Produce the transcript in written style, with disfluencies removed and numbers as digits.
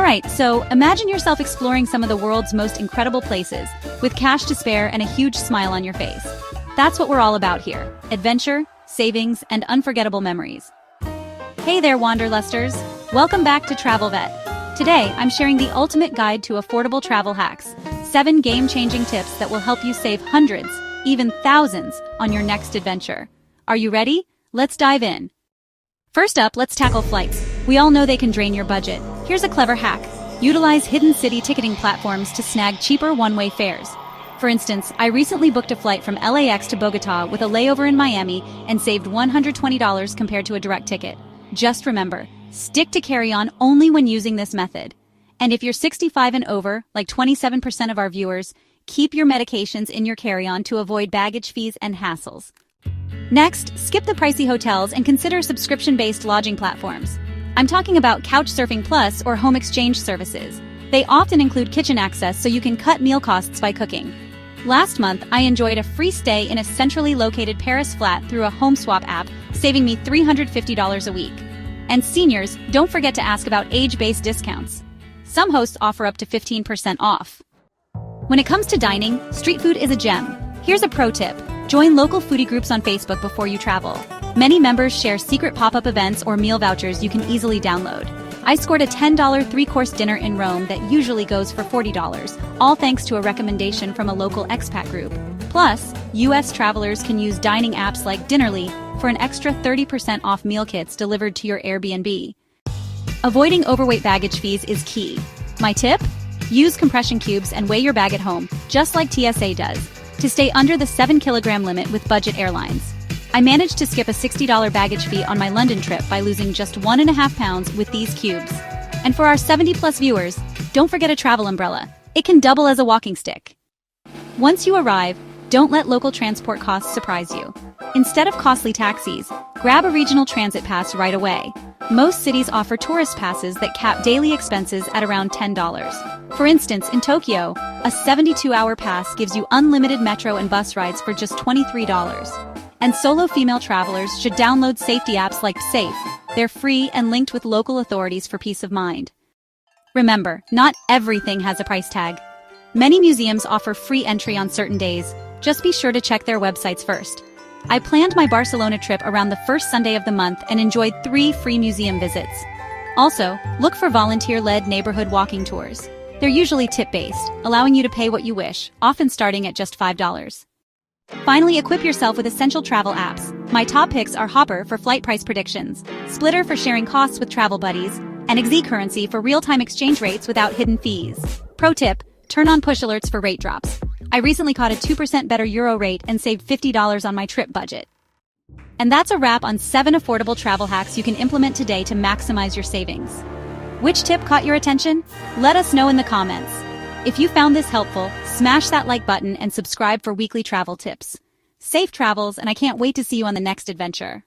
Alright, so imagine yourself exploring some of the world's most incredible places, with cash to spare and a huge smile on your face. That's what we're all about here: adventure, savings, and unforgettable memories. Hey there, Wanderlusters! Welcome back to Travel Vet. Today, I'm sharing the ultimate guide to affordable travel hacks, 7 game-changing tips that will help you save hundreds, even thousands, on your next adventure. Are you ready? Let's dive in. First up, let's tackle flights. We all know they can drain your budget. Here's a clever hack. Utilize hidden city ticketing platforms to snag cheaper one-way fares. For instance, I recently booked a flight from LAX to Bogota with a layover in Miami and saved $120 compared to a direct ticket. Just remember, stick to carry-on only when using this method. And if you're 65 and over, like 27% of our viewers, keep your medications in your carry-on to avoid baggage fees and hassles. Next, skip the pricey hotels and consider subscription-based lodging platforms. I'm talking about Couchsurfing Plus or home exchange services. They often include kitchen access so you can cut meal costs by cooking. Last month, I enjoyed a free stay in a centrally located Paris flat through a home swap app, saving me $350 a week. And seniors, don't forget to ask about age-based discounts. Some hosts offer up to 15% off. When it comes to dining, street food is a gem. Here's a pro tip. Join local foodie groups on Facebook before you travel. Many members share secret pop-up events or meal vouchers you can easily download. I scored a $10 3-course dinner in Rome that usually goes for $40, all thanks to a recommendation from a local expat group. Plus, US travelers can use dining apps like Dinnerly for an extra 30% off meal kits delivered to your Airbnb. Avoiding overweight baggage fees is key. My tip? Use compression cubes and weigh your bag at home, just like TSA does, to stay under the 7-kilogram limit with budget airlines. I managed to skip a $60 baggage fee on my London trip by losing just 1.5 pounds with these cubes. And for our 70-plus viewers, don't forget a travel umbrella. It can double as a walking stick. Once you arrive, don't let local transport costs surprise you. Instead of costly taxis, grab a regional transit pass right away. Most cities offer tourist passes that cap daily expenses at around $10. For instance, in Tokyo, a 72-hour pass gives you unlimited metro and bus rides for just $23. And solo female travelers should download safety apps like Safe. They're free and linked with local authorities for peace of mind. Remember, not everything has a price tag. Many museums offer free entry on certain days. Just be sure to check their websites first. I planned my Barcelona trip around the first Sunday of the month and enjoyed 3 free museum visits. Also, look for volunteer-led neighborhood walking tours. They're usually tip-based, allowing you to pay what you wish, often starting at just $5. Finally, equip yourself with essential travel apps. My top picks are Hopper for flight price predictions, Splitter for sharing costs with travel buddies, and Currency for real-time exchange rates without hidden fees. Pro tip, turn on push alerts for rate drops. I recently caught a 2% better euro rate and saved $50 on my trip budget. And that's a wrap on 7 affordable travel hacks you can implement today to maximize your savings. Which tip caught your attention? Let us know in the comments. If you found this helpful, smash that like button and subscribe for weekly travel tips. Safe travels, and I can't wait to see you on the next adventure.